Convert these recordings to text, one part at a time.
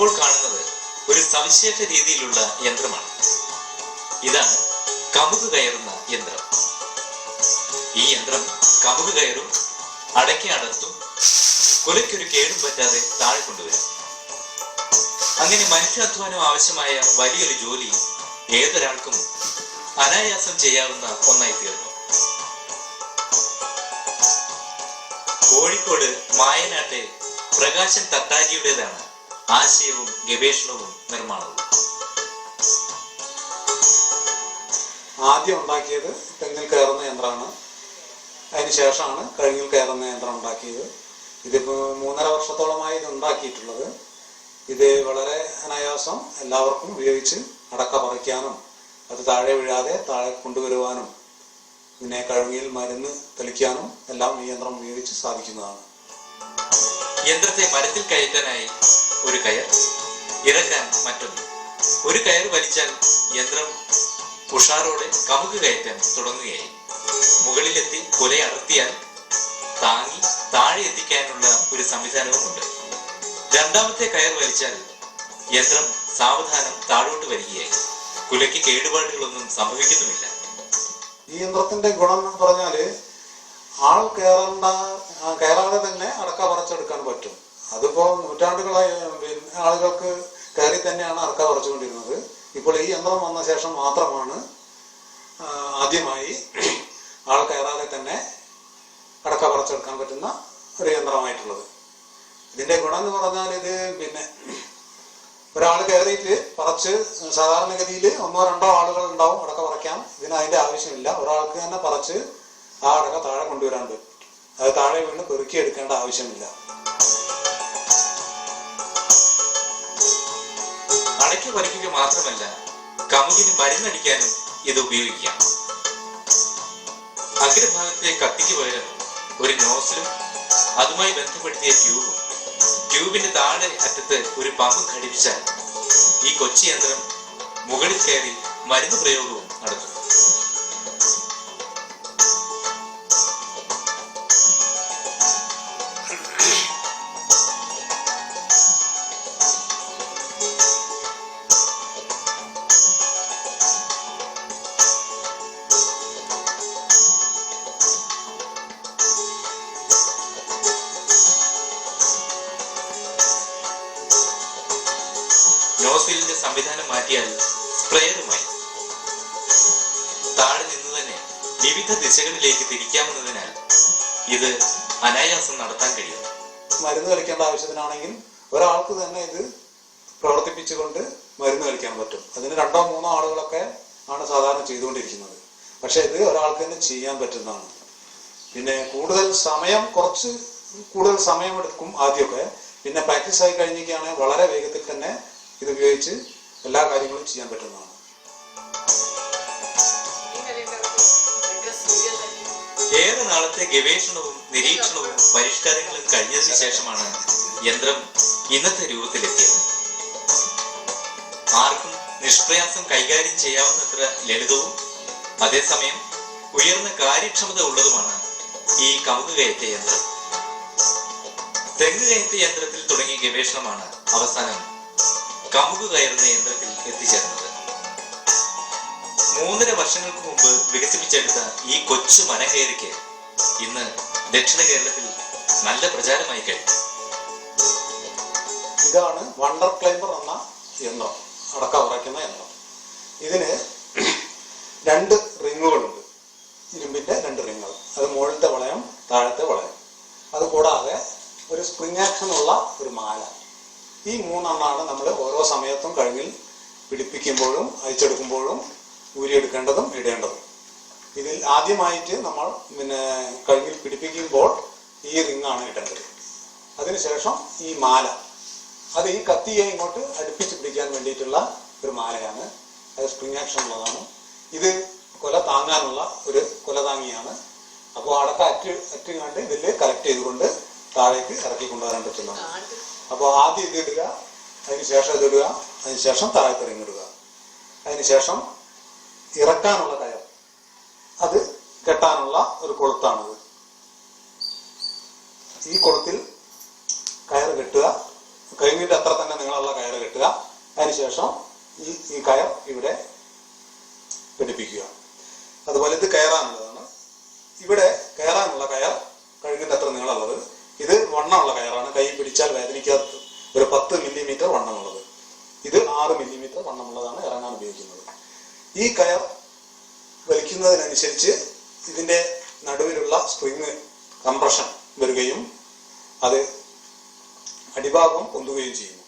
ഇപ്പോൾ കാണുന്നത് ഒരു സവിശേഷ രീതിയിലുള്ള യന്ത്രമാണ്. ഇതാണ് കമുക് കയറുന്ന യന്ത്രം. ഈ യന്ത്രം കമുക് കയറും, അടയ്ക്ക അടർത്തും, കുലയ്ക്കൊരു കേടും പറ്റാതെ താഴെ കൊണ്ടുവരും. അങ്ങനെ മനുഷ്യാധ്വാനം ആവശ്യമായ വലിയൊരു ജോലി ഏതൊരാൾക്കും അനായാസം ചെയ്യാവുന്ന ഒന്നായി തീർന്നു. കോഴിക്കോട് മായനാട്ടെ പ്രകാശൻ തട്ടാരിയുടേതാണ് ആശയവും ഗവേഷണവും നിർമ്മാണവും. ആദ്യം ഉണ്ടാക്കിയത് തെങ്ങിൽ കയറുന്ന യന്ത്രമാണ്. അതിന് ശേഷമാണ് കഴുങ്ങിൽ കയറുന്ന യന്ത്രം ഉണ്ടാക്കിയത്. ഇതിപ്പോൾ 3.5 വർഷത്തോളമായി ഇത് ഉണ്ടാക്കിയിട്ടുള്ളത്. ഇത് വളരെ അനായാസം എല്ലാവർക്കും ഉപയോഗിച്ച് അടക്ക പറിക്കാനും അത് താഴെ വീഴാതെ താഴെ കൊണ്ടുവരുവാനും പിന്നെ കഴുങ്ങിൽ മരുന്ന് തെളിക്കാനും എല്ലാം ഈ യന്ത്രം ഉപയോഗിച്ച് സാധിക്കുന്നതാണ്. യന്ത്രത്തെ മരത്തിൽ കയറ്റാനായി ഒരു കയർ, ഇറക്കാൻ മറ്റൊന്ന്. ഒരു കയർ വലിച്ചാൽ യന്ത്രം ഉഷാറോടെ കമുക് കയറ്റാൻ തുടങ്ങുകയായി. മുകളിലെത്തി കൊല അടർത്തിയാൽ താങ്ങി താഴെ എത്തിക്കാനുള്ള ഒരു സംവിധാനവുമുണ്ട്. രണ്ടാമത്തെ കയർ വലിച്ചാൽ യന്ത്രം സാവധാനം താഴോട്ട് വരികയായി. കുലയ്ക്ക് കേടുപാടുകളൊന്നും സംഭവിക്കുന്നുമില്ല. ഈ യന്ത്രത്തിന്റെ ഗുണം എന്ന് പറഞ്ഞാല് ആൾ കയറാതെ തന്നെ അടക്ക പറിച്ചെടുക്കാൻ പറ്റും. അതിപ്പോ നൂറ്റാണ്ടുകളായി ആളുകൾക്ക് കയറി തന്നെയാണ് അടക്ക പറിച്ചുകൊണ്ടിരുന്നത്. ഇപ്പോൾ ഈ യന്ത്രം വന്ന ശേഷം മാത്രമാണ് ആദ്യമായി ആൾ കയറാതെ തന്നെ അടക്ക പറിച്ചെടുക്കാൻ പറ്റുന്ന ഒരു യന്ത്രമായിട്ടുള്ളത്. ഇതിന്റെ ഗുണം എന്ന് പറഞ്ഞാൽ ഇത് പിന്നെ ഒരാൾ കയറിയിട്ട് പറിച്ച് സാധാരണഗതിയിൽ 1-2 ആളുകൾ ഉണ്ടാവും അടക്ക പറിക്കാൻ. അതിന്റെ ആവശ്യമില്ല. ഒരാൾക്ക് തന്നെ പറിച്ച് ആ അടക്ക താഴെ കൊണ്ടുവരാൻ പറ്റും. അത് താഴെ വീണ് പെറുക്കിയെടുക്കേണ്ട ആവശ്യമില്ല. അടയ്ക്ക പറിക്കുക മാത്രമല്ല, കമുകിന് മരുന്നടിക്കാനും ഇത് ഉപയോഗിക്കാം. അഗ്രഭാഗത്തെ കത്തിക്ക് പകരം ഒരു നോസിലും അതുമായി ബന്ധപ്പെടുത്തിയ ട്യൂബും, ട്യൂബിന്റെ താഴെ അറ്റത്ത് ഒരു പമ്പും ഘടിപ്പിച്ചാൽ ഈ കൊച്ചി യന്ത്രം മുകളിൽ കയറി മരുന്ന് പ്രയോഗവും നടത്തും. നോസിലിന്റെ സംവിധാനം മാറ്റിയാൽ സ്പ്രേയറുമായി താഴെ നിന്ന് തന്നെ വിവിധ ദിശകളിലേക്ക് തിരിക്കാമെന്നതിനാൽ ഇത് അനായാസം നടത്താൻ കഴിയും. മരുന്ന് കളിക്കേണ്ട ആവശ്യത്തിനാണെങ്കിൽ ഒരാൾക്ക് തന്നെ ഇത് പ്രവർത്തിപ്പിച്ചുകൊണ്ട് മരുന്ന് കളിക്കാൻ പറ്റും. അതിന് 2-3 ആളുകളൊക്കെ ആണ് സാധാരണ ചെയ്തുകൊണ്ടിരിക്കുന്നത്. പക്ഷെ ഇത് ഒരാൾക്ക് തന്നെ ചെയ്യാൻ പറ്റുന്നതാണ്. പിന്നെ കുറച്ച് കൂടുതൽ സമയമെടുക്കും ആദ്യമൊക്കെ. പിന്നെ പ്രാക്ടീസ് ആയി കഴിഞ്ഞിരിക്കുകയാണെങ്കിൽ വളരെ വേഗത്തിൽ തന്നെ ഇത് ഉപയോഗിച്ച് എല്ലാ കാര്യങ്ങളും ചെയ്യാൻ പറ്റുന്നതാണ്. ഏറെ നാളത്തെ ഗവേഷണവും നിരീക്ഷണവും പരിഷ്കാരങ്ങളും കഴിഞ്ഞതിന് ശേഷമാണ് യന്ത്രം ഇന്നത്തെ രൂപത്തിലെത്തിയത്. ആർക്കും നിഷ്പ്രയാസം കൈകാര്യം ചെയ്യാവുന്നത്ര ലളിതവും അതേസമയം ഉയർന്ന കാര്യക്ഷമത ഉള്ളതുമാണ് ഈ കമുക് കയറ്റ യന്ത്രം. തെങ്ങ് കയറ്റ യന്ത്രത്തിൽ തുടങ്ങിയ ഗവേഷണമാണ് അവസാനം കമുക് കയറുന്ന യന്ത്രത്തിൽ എത്തിച്ചേർന്നത്. 3.5 വർഷങ്ങൾക്ക് മുമ്പ് വികസിപ്പിച്ചെടുത്ത ഈ കൊച്ചു മനകയറിക്ക് ഇന്ന് ദക്ഷിണ കേരളത്തിൽ നല്ല പ്രചാരമായി കഴിഞ്ഞു. ഇതാണ് വണ്ടർ ക്ലൈംബർ എന്ന യന്ത്രം, അടക്ക പറിക്കുന്ന യന്ത്രം. ഇതിന് 2 റിങ്ങുകളുണ്ട്, ഇരുമ്പിന്റെ 2 റിങ്ങുകൾ. അത് മുകളിലത്തെ വളയം, താഴത്തെ വളയം. അത് കൂടാതെ ഒരു സ്പ്രിംഗ് ആക്ഷനുള്ള ഒരു മാല. ഈ 3 എണ്ണമാണ് നമ്മൾ ഓരോ സമയത്തും കഴുങ്ങിൽ പിടിപ്പിക്കുമ്പോഴും അയച്ചെടുക്കുമ്പോഴും ഊരിയെടുക്കേണ്ടതും ഇടേണ്ടതും. ഇതിൽ ആദ്യമായിട്ട് നമ്മൾ കഴുങ്ങിൽ പിടിപ്പിക്കുമ്പോൾ ഈ റിങ്ങാണ് ഇടേണ്ടത്. അതിനുശേഷം ഈ മാല, അത് ഈ കത്തിയെ ഇങ്ങോട്ട് അടുപ്പിച്ച് പിടിക്കാൻ വേണ്ടിയിട്ടുള്ള ഒരു മാലയാണ്. അത് സ്പ്രിംഗ് ആക്ഷൻ ഉള്ളതാണ്. ഇത് കൊല താങ്ങാനുള്ള ഒരു കൊല താങ്ങിയാണ്. അപ്പോൾ അടക്ക അറ്റുകണ്ട് ഇതിൽ കലക്ട് ചെയ്തുകൊണ്ട് താഴേക്ക് ഇറക്കി കൊണ്ടുവരാൻ പറ്റുന്നതാണ്. അപ്പോൾ ആദ്യം ഇത് ഇടുക, അതിനുശേഷം ഇതിടുക, അതിനുശേഷം താഴത്തെ റിങ് ഇടുക, അതിനുശേഷം ഇറക്കാനുള്ള കയർ, അത് കെട്ടാനുള്ള ഒരു കൊളുത്താണിത്. ഈ കൊളുത്തിൽ കയർ കെട്ടുക. കഴുങ്ങിന്റെ അത്ര തന്നെ നീളമുള്ള കയർ അതിനുശേഷം ഈ കയർ ഇവിടെ പിടിപ്പിക്കുക. അതുപോലെ ഇത് കയറാനുള്ളതാണ്. ഇവിടെ കയറാനുള്ള കയർ കഴുകിൻ്റെ അത്ര നീളമുള്ളത്. ഇത് വണ്ണമുള്ള കയറാണ്, കൈ പിടിച്ചാൽ വേദനിക്കാത്ത ഒരു 10 മില്ലിമീറ്റർ വണ്ണമുള്ളത്. ഇത് 6 മില്ലിമീറ്റർ വണ്ണമുള്ളതാണ് ഇറങ്ങാൻ ഉപയോഗിക്കുന്നത്. ഈ കയർ വലിക്കുന്നതിനനുസരിച്ച് ഇതിൻ്റെ നടുവിലുള്ള സ്പ്രിങ് കംപ്രഷൻ വരികയും അത് അടിഭാഗം പൊന്തുകയും ചെയ്യുന്നു.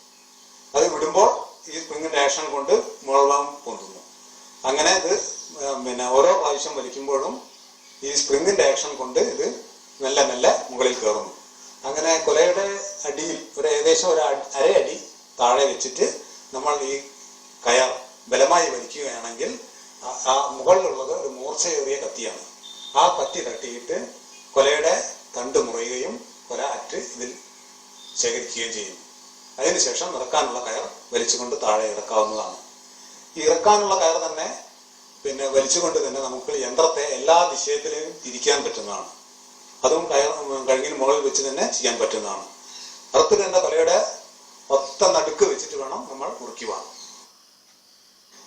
അത് വിടുമ്പോൾ ഈ സ്പ്രിങ്ങിൻ്റെ ആക്ഷൻ കൊണ്ട് മുകൾഭാഗം പൊന്തുന്നു. അങ്ങനെ ഇത് ഓരോ പ്രാവശ്യം വലിക്കുമ്പോഴും ഈ സ്പ്രിങ്ങിൻ്റെ ആക്ഷൻ കൊണ്ട് ഇത് മെല്ലെ മെല്ലെ മുകളിൽ കയറുന്നു. അങ്ങനെ കൊലയുടെ അടിയിൽ ഏകദേശം ഒരു അര അടി താഴെ വെച്ചിട്ട് നമ്മൾ ഈ കയർ ബലമായി വലിക്കുകയാണെങ്കിൽ ആ മുകളിലുള്ളത് ഒരു മൂർച്ചയേറിയ കത്തിയാണ്. ആ കത്തി തട്ടിയിട്ട് കൊലയുടെ തണ്ട് മുറിയുകയും കൊല അറ്റ് ഇതിൽ ശേഖരിക്കുകയും ചെയ്യുന്നു. അതിനുശേഷം ഇറക്കാനുള്ള കയർ വലിച്ചുകൊണ്ട് താഴെ ഇറക്കാവുന്നതാണ്. ഈ ഇറക്കാനുള്ള കയർ തന്നെ വലിച്ചുകൊണ്ട് തന്നെ നമുക്ക് യന്ത്രത്തെ എല്ലാ ദിശയിലും തിരിക്കാൻ പറ്റുന്നതാണ്. അതും കഴുകിന് മുകളിൽ വെച്ച് തന്നെ ചെയ്യാൻ പറ്റുന്നതാണ്. അറുത്തിടേണ്ട കൊലയുടെ ഒത്ത നടുക്ക് വെച്ചിട്ട് വേണം നമ്മൾ മുറിക്കുവാൻ.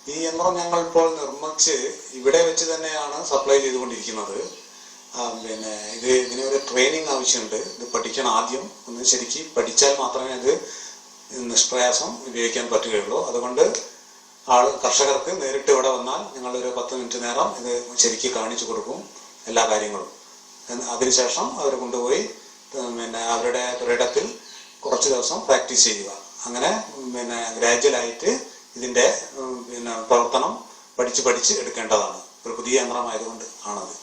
ഈ യന്ത്രം ഞങ്ങൾ ഇപ്പോൾ നിർമ്മിച്ച് ഇവിടെ വെച്ച് തന്നെയാണ് സപ്ലൈ ചെയ്തുകൊണ്ടിരിക്കുന്നത്. ഇതിനൊരു ട്രെയിനിങ് ആവശ്യമുണ്ട്. ഇത് പഠിക്കണം. ആദ്യം ഒന്ന് ശരിക്ക് പഠിച്ചാൽ മാത്രമേ ഇത് നിഷ്പ്രയാസം ഉപയോഗിക്കാൻ പറ്റുകയുള്ളൂ. അതുകൊണ്ട് കർഷകർക്ക് നേരിട്ട് ഇവിടെ വന്നാൽ ഞങ്ങളൊരു 10 മിനിറ്റ് നേരം ഇത് ശരിക്ക് കാണിച്ചു കൊടുക്കും എല്ലാ കാര്യങ്ങളും. അതിനുശേഷം അവർ കൊണ്ടുപോയി അവരുടെ പുരയിടത്തിൽ കുറച്ച് ദിവസം പ്രാക്ടീസ് ചെയ്യുക. അങ്ങനെ ഗ്രാജുവലായിട്ട് ഇതിൻ്റെ പ്രവർത്തനം പഠിച്ച് എടുക്കേണ്ടതാണ്. ഒരു പുതിയ യന്ത്രമായതുകൊണ്ട് ആണത്.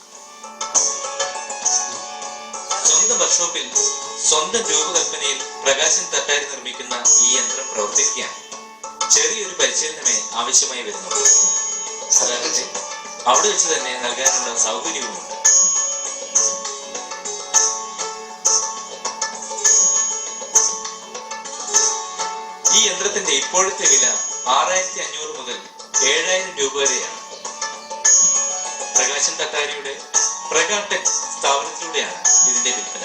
സ്വന്തം വർക്ക്ഷോപ്പിൽ സ്വന്തം രൂപകൽപ്പനയിൽ പ്രകാശൻ തട്ടാരി നിർമ്മിക്കുന്ന ഈ യന്ത്രം പ്രവർത്തിക്കാൻ ചെറിയൊരു പരിശീലനമേ ആവശ്യമായി വരുന്നുള്ളൂ. അതാകട്ടെ അവിടെ വെച്ച് തന്നെ നൽകാനുള്ള സൗകര്യവുമുണ്ട്. ഈ യന്ത്രത്തിന്റെ ഇപ്പോഴത്തെ വില 6500 മുതൽ 7000 രൂപ വരെയാണ്. പ്രകാശൻ തട്ടാരിയുടെ പ്രകാടെക് സ്ഥാപനത്തിലൂടെയാണ് ഇതിന്റെ വിൽപ്പന.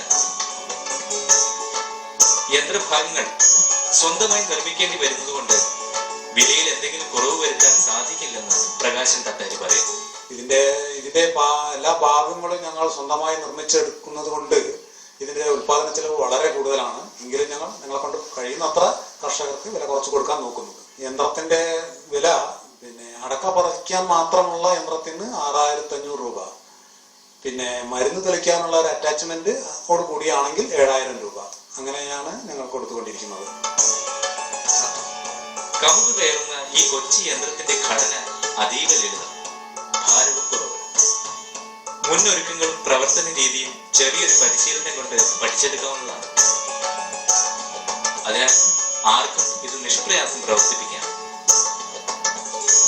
യന്ത്രഭാഗങ്ങൾ സ്വന്തമായി നിർമ്മിക്കേണ്ടി വരുന്നതുകൊണ്ട് വിലയിൽ എന്തെങ്കിലും കുറവ് വരുത്താൻ സാധിക്കില്ലെന്ന് പ്രകാശൻ തട്ടാരി പറയുന്നു. ഇതിന്റെ എല്ലാ ഭാഗങ്ങളും ഞങ്ങൾ സ്വന്തമായി നിർമ്മിച്ചെടുക്കുന്നത് കൊണ്ട് ഇതിന്റെ ഉൽപാദന ചെലവ് വളരെ കൂടുതലാണ്. എങ്കിലും ഞങ്ങളെ കൊണ്ട് കഴിയുന്നത്ര കർഷകർക്ക് വില കുറച്ച് കൊടുക്കാൻ നോക്കുന്നു. യന്ത്രത്തിന്റെ വില അടക്ക പറിക്കാൻ മാത്രമുള്ള യന്ത്രത്തിന് 6500 രൂപ. മരുന്ന് തെളിക്കാനുള്ള ഒരു അറ്റാച്ച്മെന്റ് ഓട് കൂടിയാണെങ്കിൽ 7000 രൂപ. അങ്ങനെയാണ് ഞങ്ങൾ കൊടുത്തുകൊണ്ടിരിക്കുന്നത്. കമുക് കയറുന്ന ഈ കൊച്ചി യന്ത്രത്തിന്റെ ഘടന അതീവ ലളിതം, ഭാരവും കുറവ്. മുന്നൊരുക്കങ്ങളും പ്രവർത്തന രീതിയും ചെറിയൊരു പരിശീലനം കൊണ്ട് പഠിച്ചെടുക്കാവുന്നതാണ്. അതിനാൽ ആർക്കും ഇത് നിഷ്പ്രയാസം പ്രവർത്തിപ്പിക്കാം.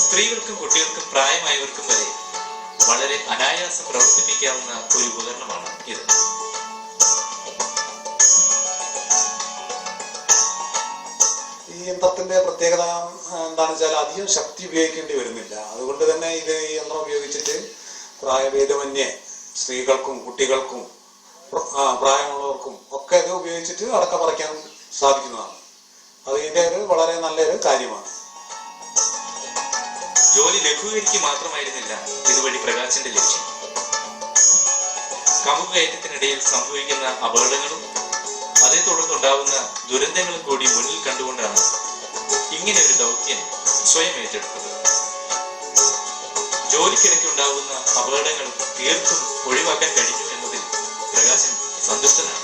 സ്ത്രീകൾക്കും കുട്ടികൾക്കും പ്രായമായവർക്കും വരെ വളരെ അനായാസം പ്രവർത്തിപ്പിക്കാവുന്ന ഒരു ഉപകരണമാണ് ഇത്. ഈ യന്ത്രത്തിന്റെ പ്രത്യേകത എന്താണെന്ന് വെച്ചാൽ അധികം ശക്തി ഉപയോഗിക്കേണ്ടി വരുന്നില്ല. അതുകൊണ്ട് തന്നെ ഈ യന്ത്രം ഉപയോഗിച്ചിട്ട് പ്രായഭേദമന്യേ സ്ത്രീകൾക്കും കുട്ടികൾക്കും പ്രായമുള്ളവർക്കും ഒക്കെ ഇത് ഉപയോഗിച്ചിട്ട് അടക്ക പറിക്കാൻ സാധിക്കുന്നതാണ്. അതിന്റെ വളരെ നല്ലൊരു കാര്യമാണ്. ജോലി ലഘൂകരിക്കുക മാത്രമായിരുന്നില്ല ഇതുവഴി പ്രകാശന്റെ ലക്ഷ്യം. കമുക് കയറ്റത്തിനിടയിൽ സംഭവിക്കുന്ന അപകടങ്ങളും അതേ തുടർന്നുണ്ടാവുന്ന ദുരന്തങ്ങളും കൂടി മുന്നിൽ കണ്ടുകൊണ്ടാണ് ഇങ്ങനെ ഒരു ദൗത്യം സ്വയം ഏറ്റെടുത്തത്. ജോലിക്കിടയ്ക്ക് ഉണ്ടാകുന്ന അപകടങ്ങൾ തീർത്തും ഒഴിവാക്കാൻ കഴിഞ്ഞു എന്നതിൽ പ്രകാശൻ സന്തുഷ്ടനാണ്.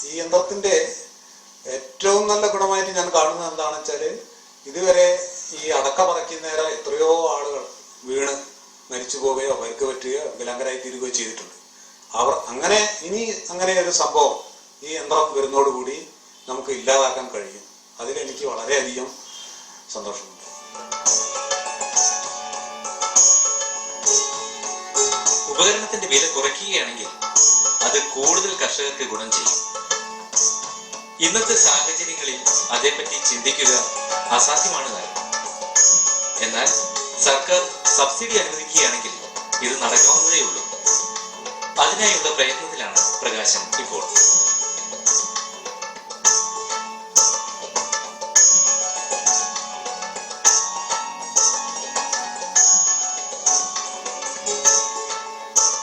ഈ യന്ത്രത്തിന്റെ ഏറ്റവും നല്ല ഗുണമായിട്ട് ഞാൻ കാണുന്നത് എന്താണെന്ന് വെച്ചാൽ ഇതുവരെ ഈ അടക്ക പറിക്കുന്നേരം എത്രയോ ആളുകൾ വീണ് മരിച്ചു പോവുകയോ പരിക്ക് പറ്റുകയോ വികലാംഗരായി തീരുകയോ ചെയ്തിട്ടുണ്ട്. അങ്ങനെ ഒരു സംഭവം ഈ യന്ത്രം വരുന്നതോടുകൂടി നമുക്ക് ഇല്ലാതാക്കാൻ കഴിയും. അതിലെനിക്ക് വളരെയധികം സന്തോഷമുണ്ട്. ഉപകരണത്തിന്റെ വില കുറയ്ക്കുകയാണെങ്കിൽ അത് കൂടുതൽ കർഷകർക്ക് ഗുണം ചെയ്യും. ഇന്നത്തെ സാഹചര്യങ്ങളിൽ അതേപ്പറ്റി ചിന്തിക്കുക അസാധ്യമാണ്. എന്നാൽ സർക്കാർ സബ്സിഡി അനുവദിക്കുകയാണെങ്കിൽ ഇത് നടക്കാവുന്നതേ ഉള്ളൂ. അതിനായുള്ള പ്രയത്നത്തിലാണ് പ്രകാശൻ ഇപ്പോൾ.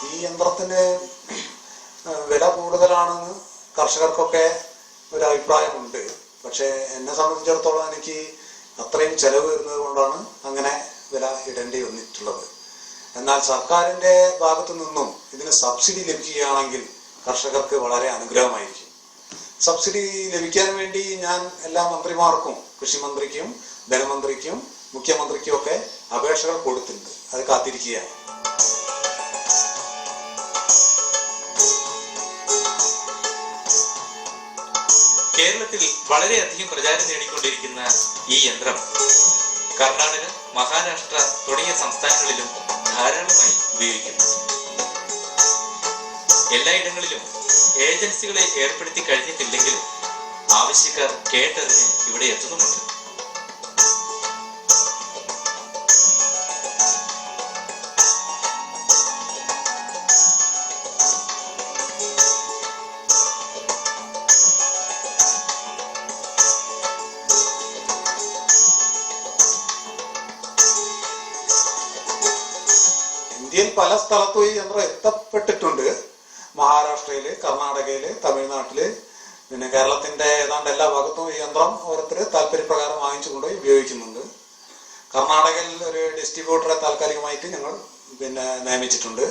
ഈ യന്ത്രത്തിന് വില കൂടുതലാണെന്ന് കർഷകർക്കൊക്കെ ഒരു അഭിപ്രായമുണ്ട്. പക്ഷേ എന്നെ സംബന്ധിച്ചിടത്തോളം എനിക്ക് അത്രയും ചെലവ് വരുന്നത് കൊണ്ടാണ് അങ്ങനെ വില ഇടേണ്ടി വന്നിട്ടുള്ളത്. എന്നാൽ സർക്കാരിൻ്റെ ഭാഗത്തു നിന്നും ഇതിന് സബ്സിഡി ലഭിക്കുകയാണെങ്കിൽ കർഷകർക്ക് വളരെ അനുഗ്രഹമായിരിക്കും. സബ്സിഡി ലഭിക്കാൻ വേണ്ടി ഞാൻ എല്ലാ മന്ത്രിമാർക്കും, കൃഷിമന്ത്രിക്കും, ധനമന്ത്രിക്കും, മുഖ്യമന്ത്രിക്കും ഒക്കെ അപേക്ഷകൾ കൊടുത്തിട്ടുണ്ട്. അത് കാത്തിരിക്കുകയാണ്. കേരളത്തിൽ വളരെയധികം പ്രചാരം നേടിക്കൊണ്ടിരിക്കുന്ന ഈ യന്ത്രം കർണാടക, മഹാരാഷ്ട്ര തുടങ്ങിയ സംസ്ഥാനങ്ങളിലും ധാരാളമായി ഉപയോഗിക്കുന്നു. എല്ലായിടങ്ങളിലും ഏജൻസികളെ ഏർപ്പെടുത്തി കഴിഞ്ഞിട്ടില്ലെങ്കിലും ആവശ്യക്കാർ കേട്ടറിഞ്ഞ് ഇവിടെ എത്തുന്നുമുണ്ട്. ഇന്ത്യയിൽ പല സ്ഥലത്തും ഈ യന്ത്രം എത്തപ്പെട്ടിട്ടുണ്ട്. മഹാരാഷ്ട്രയില്, കർണാടകയില്, തമിഴ്നാട്ടില്, പിന്നെ കേരളത്തിന്റെ ഏതാണ്ട് എല്ലാ ഭാഗത്തും ഈ യന്ത്രം ഓരോരുത്തർ താല്പര്യപ്രകാരം വാങ്ങിച്ചു കൊണ്ടുപോയി ഉപയോഗിക്കുന്നുണ്ട്. കർണാടകയിൽ ഒരു ഡിസ്ട്രിബ്യൂട്ടറെ താൽക്കാലികമായിട്ട് ഞങ്ങൾ നിയമിച്ചിട്ടുണ്ട്.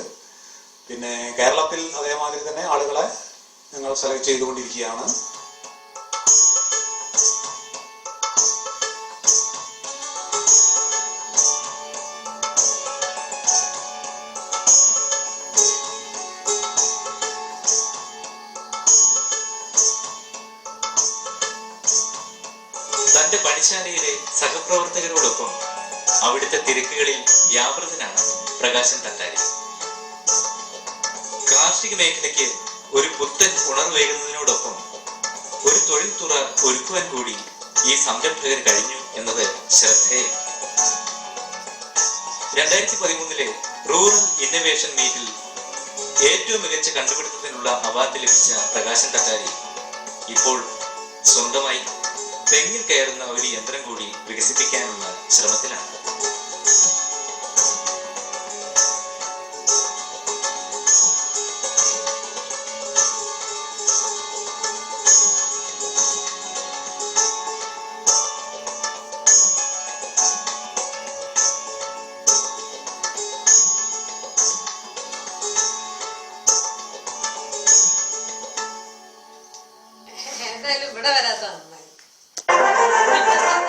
പിന്നെ കേരളത്തിൽ അതേമാതിരി തന്നെ ആളുകളെ ഞങ്ങൾ സെലക്ട് ചെയ്തുകൊണ്ടിരിക്കുകയാണ്. തന്റെ പണിശാലയിലെ സഹപ്രവർത്തകരോടൊപ്പം അവിടുത്തെ തിരക്കുകളിൽ വ്യാപൃതനാണ് പ്രകാശൻ തട്ടാരി. കാർഷിക മേഖലയ്ക്ക് ഒരു പുത്തൻ ഉണർവേകുന്നതിനോടൊപ്പം ഒരു തൊഴിൽ തുറ ഒരുക്കുവാൻ കൂടി ഈ സംരംഭകർ കഴിഞ്ഞു എന്നത് ശ്രദ്ധേയം. 2013 റൂറൽ ഇന്നവേഷൻ മീറ്റിൽ ഏറ്റവും മികച്ച കണ്ടുപിടുത്തത്തിനുള്ള അവാർഡ് ലഭിച്ച പ്രകാശൻ തട്ടാരി ഇപ്പോൾ സ്വന്തമായി തെങ്ങിൽ കയറുന്ന ഒരു യന്ത്രം കൂടി വികസിപ്പിക്കാനുള്ള ശ്രമത്തിലാണ്. എന്തായാലും ഇവിടെ വരാത്ത